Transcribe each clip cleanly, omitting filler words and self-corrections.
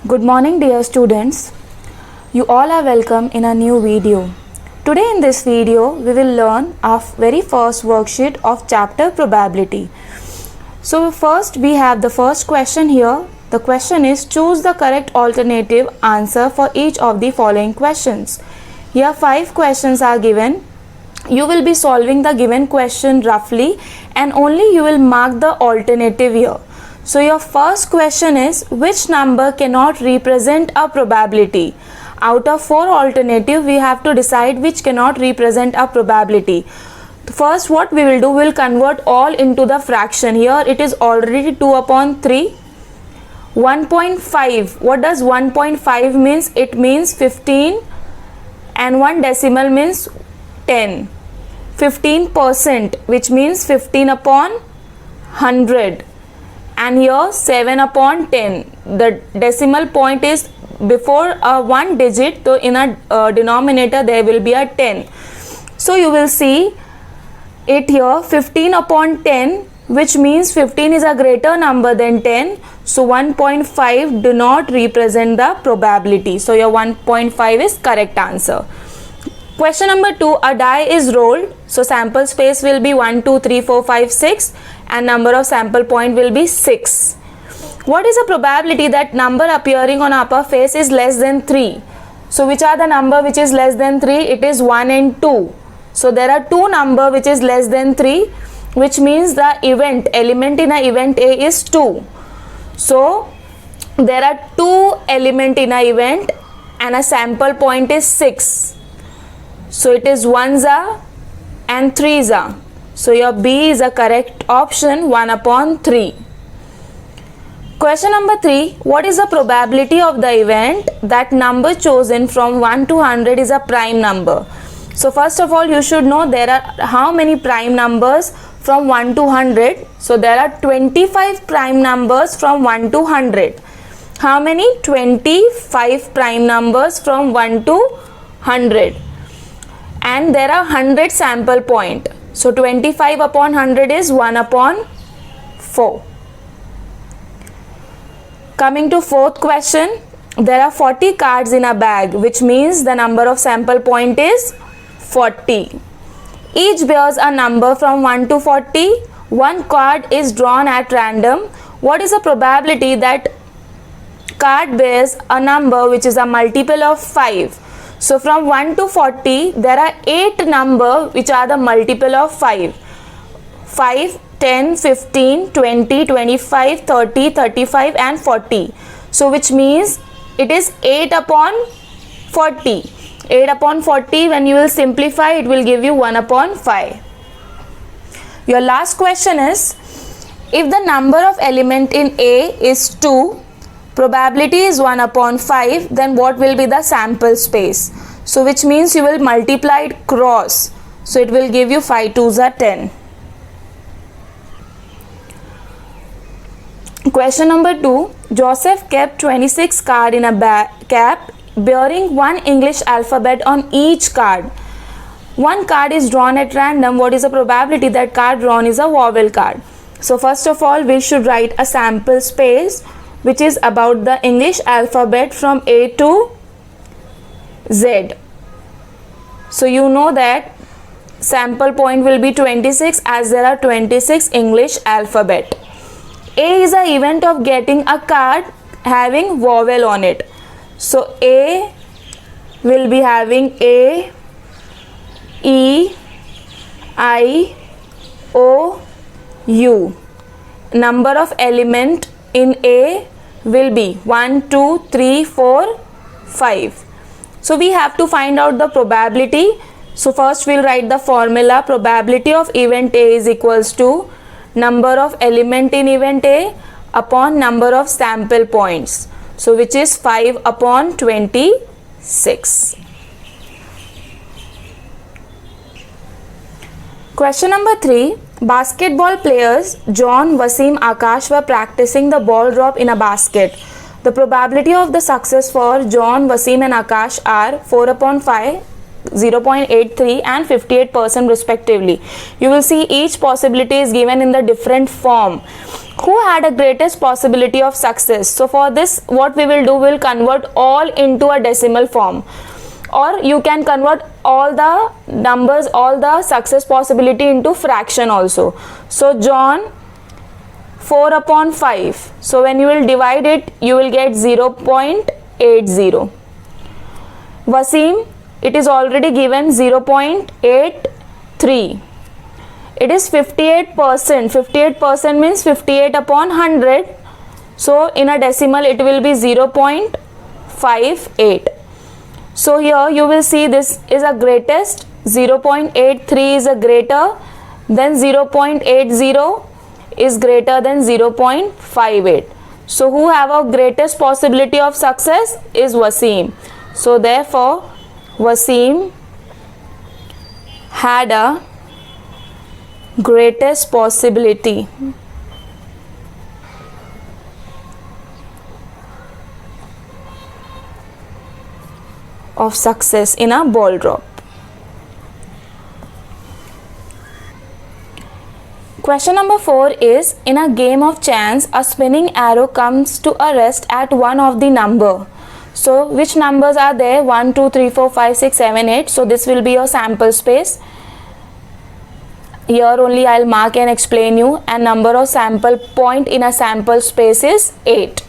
Good morning, dear students. You all are welcome in a new video. Today in this video, we will learn our very first worksheet of chapter probability. So first we have the first question here. The question is, choose the correct alternative answer for each of the following questions. Here 5 questions are given. You will be solving the given question roughly and only you will mark the alternative here. So your first question is, which number cannot represent a probability? Out of 4 alternatives, we have to decide which cannot represent a probability. First, what we will do, we will convert all into the fraction. Here it is already 2 upon 3. 1.5. What does 1.5 means? It means 15 and 1 decimal means 10. 15%, which means 15 upon 100. And here 7 upon 10. The decimal point is before a 1 digit, so in a denominator there will be a 10. So you will see it here 15 upon 10, which means 15 is a greater number than 10. So 1.5 do not represent the probability. So your 1.5 is correct answer. Question number 2, a die is rolled. So sample space will be 1, 2, 3, 4, 5, 6 and number of sample point will be 6. What is the probability that number appearing on upper face is less than 3? So which are the number which is less than 3? It is 1 and 2. So there are 2 number which is less than 3, which means the element in a event A is 2. So there are 2 element in a event and a sample point is 6. So it is 1s and 3s. So your B is a correct option, 1 upon 3. Question number 3, what is the probability of the event that number chosen from 1 to 100 is a prime number? So first of all, you should know there are how many prime numbers from 1 to 100. So there are 25 prime numbers from 1 to 100. How many? 25 prime numbers from 1 to 100. And there are 100 sample point. So 25 upon 100 is 1 upon 4. Coming to 4th question, there are 40 cards in a bag, which means the number of sample point is 40. Each bears a number from 1 to 40. One card is drawn at random. What is the probability that card bears a number which is a multiple of 5? So from 1 to 40, there are 8 number which are the multiple of 5. 5, 10, 15, 20, 25, 30, 35 and 40. So which means it is 8 upon 40. 8 upon 40, when you will simplify, it will give you 1 upon 5. Your last question is, if the number of element in A is 2, probability is 1 upon 5, then what will be the sample space? So which means you will multiply it cross. So it will give you 5 2s are 10. Question number 2, Joseph kept 26 cards in a cap bearing one English alphabet on each card. One card is drawn at random. What is the probability that card drawn is a vowel card? So first of all, we should write a sample space which is about the English alphabet from A to Z. So you know that sample point will be 26 as there are 26 English alphabet. A is an event of getting a card having vowel on it. So A will be having A, E, I, O, U. Number of element in A will be 1, 2, 3, 4, 5. So we have to find out the probability. So first we'll write the formula. Probability of event A is equals to number of element in event A upon number of sample points. So which is 5 upon 26. Question number 3. Basketball players John, Wasim, Akash were practicing the ball drop in a basket. The probability of the success for John, Wasim and Akash are 4 upon 5, 0.83 and 58% respectively. You will see each possibility is given in the different form. Who had a greatest possibility of success? So for this, what we will do, we will convert all into a decimal form, or you can convert all the numbers, all the success possibility into fraction also. So John 4 upon 5. So when you will divide it, you will get 0.80. Wasim, it is already given 0.83. It is 58%. 58% means 58 upon 100. So in a decimal it will be 0.58. So here you will see this is a greatest, 0.83 is a greater, then 0.80 is greater than 0.58. So who have a greatest possibility of success is Wasim. So therefore Wasim had a greatest possibility of success in a ball drop. Question number 4 is, in a game of chance, a spinning arrow comes to a rest at one of the number. So which numbers are there? 1, 2, 3, 4, 5, 6, 7, 8. So this will be your sample space. Here only I will mark and explain you. And number of sample point in a sample space is 8.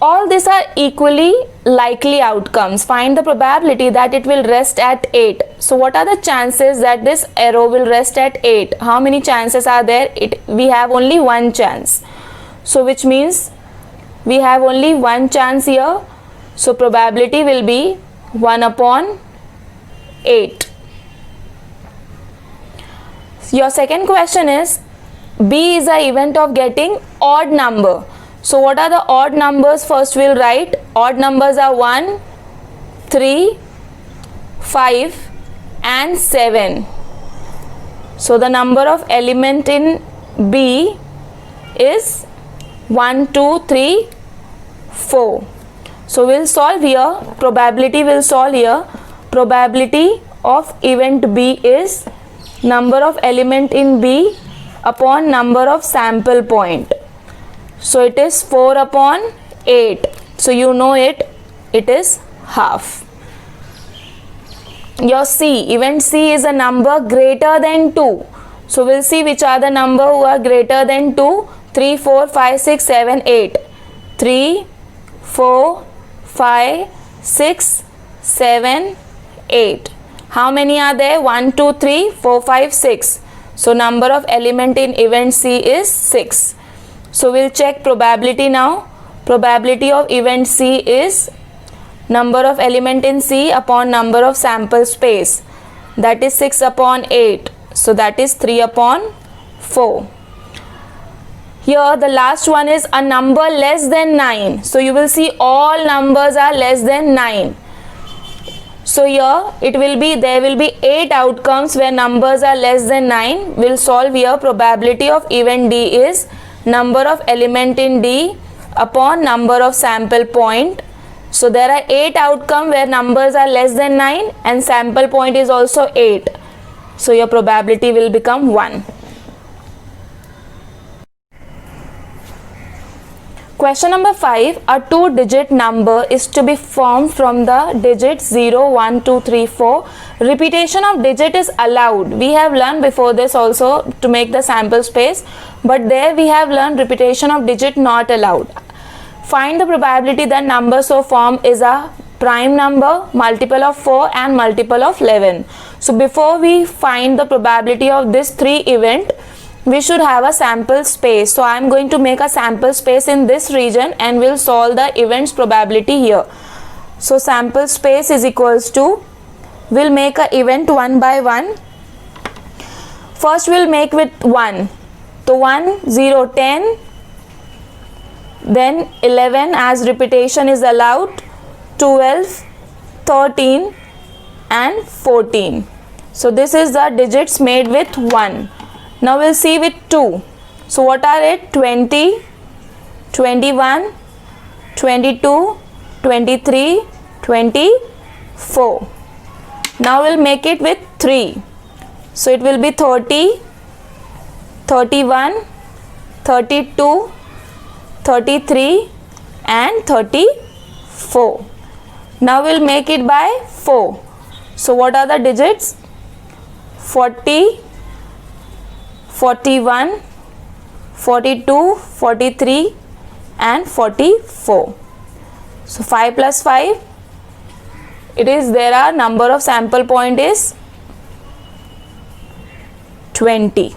All these are equally likely outcomes. Find the probability that it will rest at 8. So what are the chances that this arrow will rest at 8? How many chances are there? We have only one chance. So which means we have only one chance here. So probability will be 1 upon 8. Your second question is, B is the event of getting odd number. So what are the odd numbers? First we'll write. Odd numbers are 1, 3, 5 and 7. So the number of element in B is 1, 2, 3, 4. So we'll solve here. Probability will solve here. Probability of event B is number of element in B upon number of sample point. So it is 4 upon 8. So you know it is half. Your C, event C is a number greater than 2. So we'll see which are the number who are greater than 2. 3, 4, 5, 6, 7, 8. 3, 4, 5, 6, 7, 8. How many are there? 1, 2, 3, 4, 5, 6. So number of element in event C is 6. So we'll check probability now. Probability of event C is number of element in C upon number of sample space. That is 6 upon 8. So that is 3 upon 4. Here the last one is a number less than 9. So you will see all numbers are less than 9. So here there will be 8 outcomes where numbers are less than 9. We'll solve here. Probability of event D is number of element in D upon number of sample point. So there are 8 outcomes where numbers are less than 9 and sample point is also 8. So your probability will become 1. Question number 5. A 2-digit number is to be formed from the digits 0, 1, 2, 3, 4. Repetition of digit is allowed. We have learned before this also to make the sample space, but there we have learned repetition of digit not allowed. Find the probability that number so formed is a prime number, multiple of 4 and multiple of 11. So before we find the probability of this 3 event, we should have a sample space. So I am going to make a sample space in this region and we'll solve the events probability here. So sample space is equals to, we'll make a event one by one. First we'll make with 1. So 1, 0, 10, then 11 as repetition is allowed, 12, 13 and 14. So this is the digits made with 1. Now we'll see with 2. So what are it? 20, 21, 22, 23, 24. Now we'll make it with 3. So it will be 30, 31, 32, 33 and 34. Now we'll make it by 4. So what are the digits? 40, 41, 42, 43 and 44. So 5 plus 5, there are number of sample point is 20.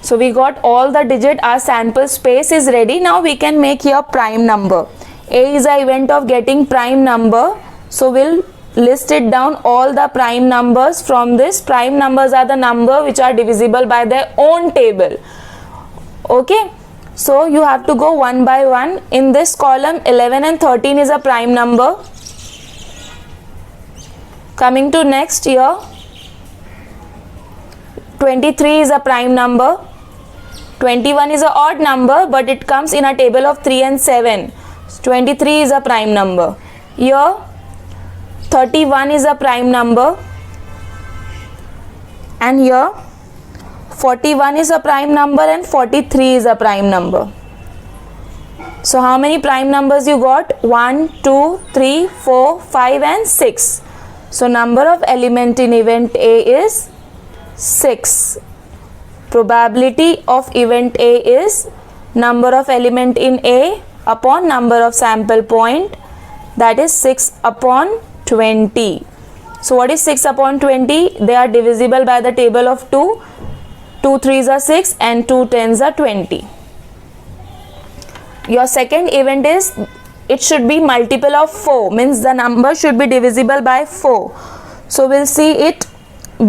So we got all the digit, our sample space is ready. Now we can make here prime number. A is the event of getting prime number. So we'll list it down all the prime numbers from this. Prime numbers are the number which are divisible by their own table. Okay. So you have to go one by one. In this column 11 and 13 is a prime number. Coming to next here, 23 is a prime number. 21 is an odd number but it comes in a table of 3 and 7. 23 is a prime number. Here 31 is a prime number. And here 41 is a prime number and 43 is a prime number. So how many prime numbers you got? 1, 2, 3, 4, 5 and 6. So number of element in event A is 6. Probability of event A is number of element in A upon number of sample point, that is 6 upon 20. So what is 6 upon 20? They are divisible by the table of 2. 2 3s are 6 and 2 10s are 20. Your second event is, it should be multiple of 4, means the number should be divisible by 4. So we'll see it.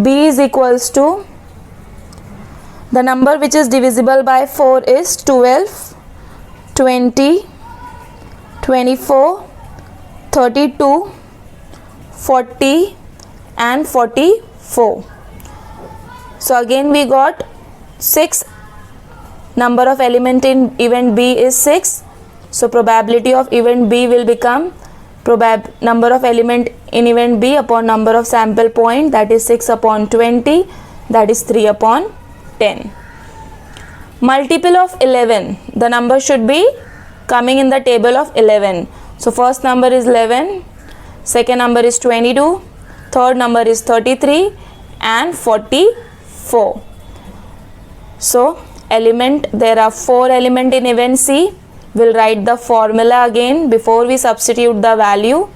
B is equals to, the number which is divisible by 4 is 12, 20, 24, 32, 40 and 44. So again we got 6. Number of element in event B is 6. So probability of event B will become number of element in event B upon number of sample point, that is 6 upon 20, that is 3 upon 10. Multiple of 11, the number should be coming in the table of 11. So first number is 11, second number is 22, third number is 33 and 44. So element, there are 4 element in event C. We'll write the formula again before we substitute the value.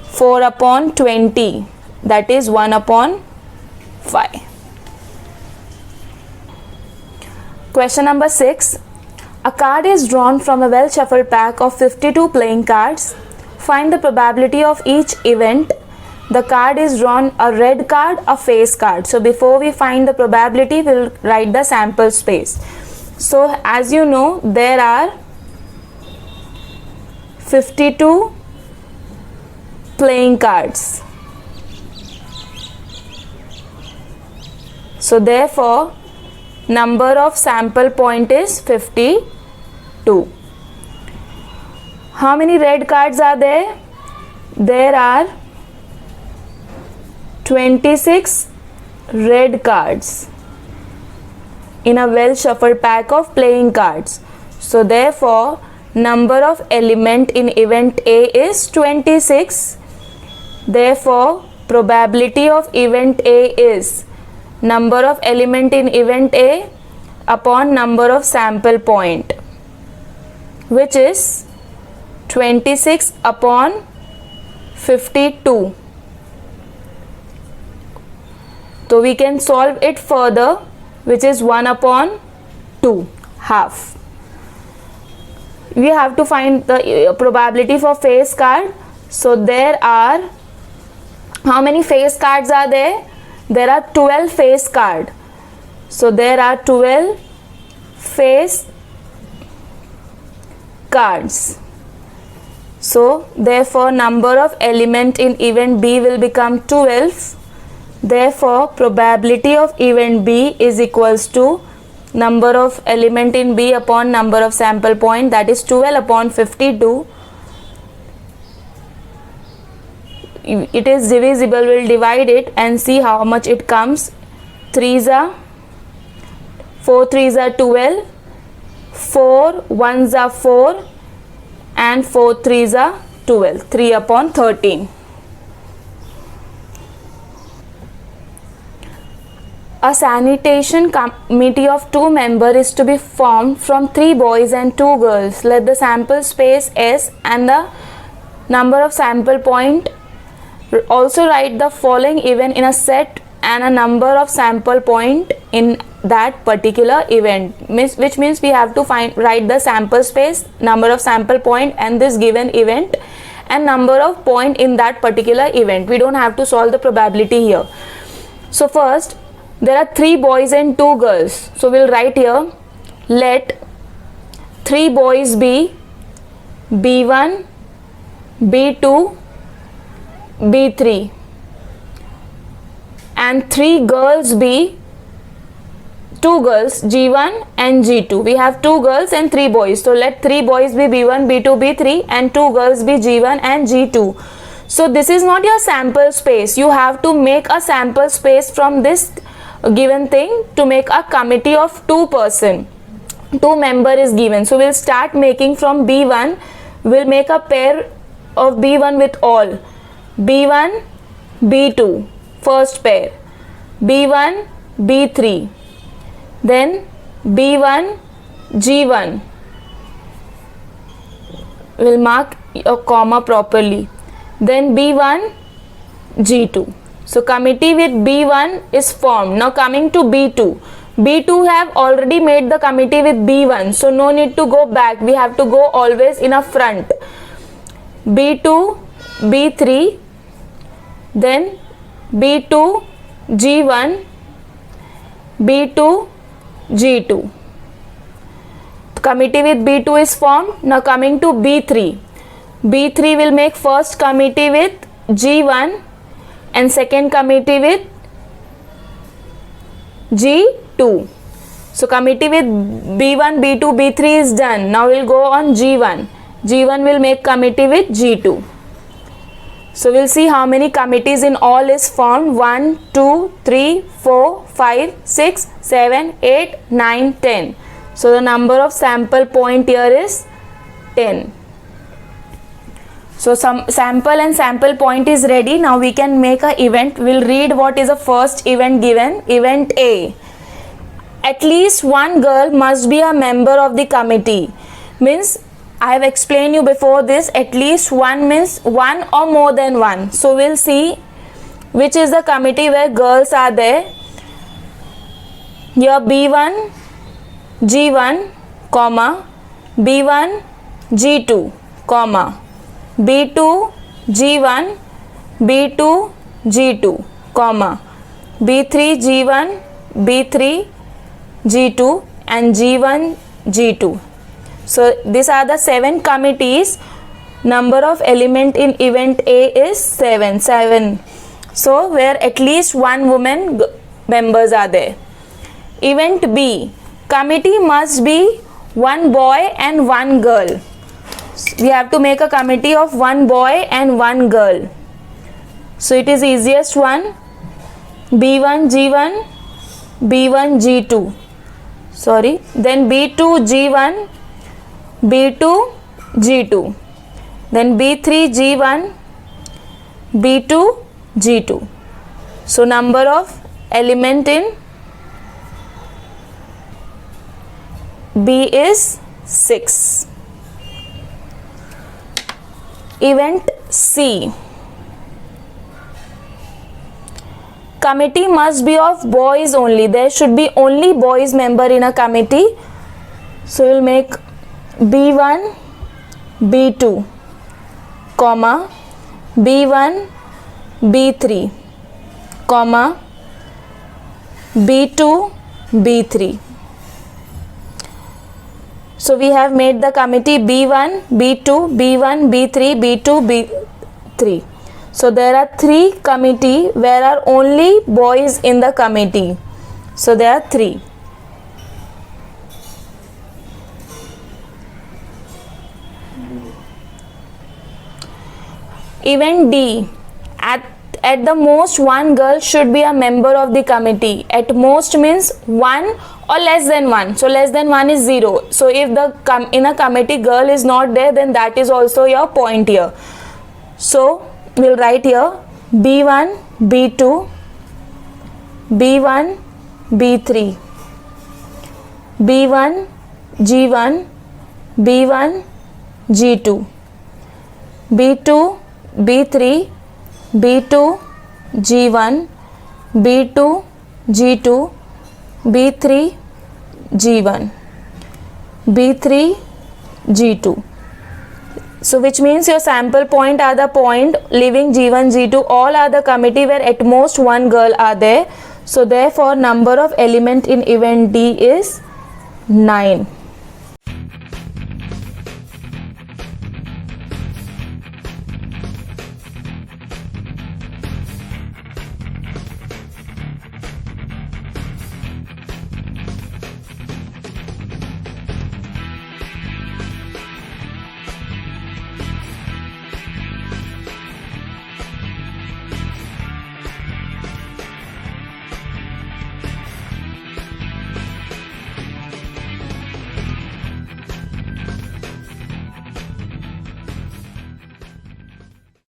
4 upon 20, that is 1 upon 5. Question number 6. A card is drawn from a well shuffled pack of 52 playing cards. Find the probability of each event. The card is drawn a red card, a face card. So before we find the probability, we'll write the sample space. So as you know, there are 52 playing cards. So therefore number of sample point is 52. How many red cards are there? There are 26 red cards in a well shuffled pack of playing cards. So therefore number of element in event A is 26. Therefore probability of event A is number of element in event A upon number of sample point, which is 26 upon 52. So we can solve it further, which is 1 upon 2, half. We have to find the probability for face card. So there are, how many face cards are there? There are 12 face card. So there are 12 face cards. So therefore number of element in event B will become 12. Therefore probability of event B is equals to number of element in B upon number of sample point, that is 12 upon 52. It is divisible, we'll divide it and see how much it comes. 3s are 4 3s are 12, 4 1s are 4, and 4 3s are 12. 3 upon 13. A sanitation committee of 2 members is to be formed from 3 boys and 2 girls. Let the sample space S and the number of sample point. Also write the following event in a set and a number of sample point in that particular event, which means we have to write the sample space, number of sample point, and this given event and number of point in that particular event. We don't have to solve the probability here. So first, there are 3 boys and 2 girls. So we'll write here, let 3 boys be B1, B2, B3, and 3 girls be 2 girls, G1 and G2. We have 2 girls and 3 boys. So let 3 boys be B1, B2, B3, and 2 girls be G1 and G2. So this is not your sample space. You have to make a sample space from this given thing to make a committee of 2 person. 2 member is given. So we'll start making from B1. We'll make a pair of B1 with all. B1, B2, first pair. B1, B3. Then B1, G1. We'll mark a comma properly. Then B1, G2. So committee with B1 is formed. Now coming to B2. B2 have already made the committee with B1. So no need to go back. We have to go always in a front. B2, B3. Then B2, G1. B2, G2. Committee with B2 is formed. Now coming to B3. B3 will make first committee with G1 and second committee with G2. So committee with B1, B2, B3 is done. Now we'll go on G1. G1 will make committee with G2. So we'll see how many committees in all is formed. 1, 2, 3, 4, 5, 6, 7, 8, 9, 10. So the number of sample point here is 10. So some sample and sample point is ready. Now we can make a event. We'll read what is the first event given. Event A. At least one girl must be a member of the committee. Means I have explained you before this. At least one means one or more than one. So we'll see which is the committee where girls are there. Here B1, G1, comma, B1, G2, comma, B2, G1, B2, G2, comma, B3, G1, B3, G2, and G1, G2. So these are the 7 committees. Number of element in event A is 7. So where at least one woman members are there. Event B. Committee must be one boy and one girl. We have to make a committee of one boy and one girl. So it is easiest one. B1, G1, B1, G2. Sorry. Then B2, G1, B2, G2. Then B3, G1, B2, G2. So number of element in B is 6. Event C. Committee must be of boys only. There should be only boys member in a committee. So we'll make B1, B2, comma, B1, B3, comma, B2, B3. So we have made the committee B1, B2, B1, B3, B2, B3. So there are 3 committee where are only boys in the committee. So there are 3. Event D. At the most one girl should be a member of the committee. At most means one or less than 1. So less than 1 is 0. So if the in a committee girl is not there, then that is also your point here. So we'll write here B1, B2, B1, B3, B1, G1, B1, G2, B2, B3, B2, G1, B2, G2, B3, G1, B3, G2. So which means your sample point are the point leaving G1, G2, all are the committee where at most one girl are there. So therefore number of element in event D is 9.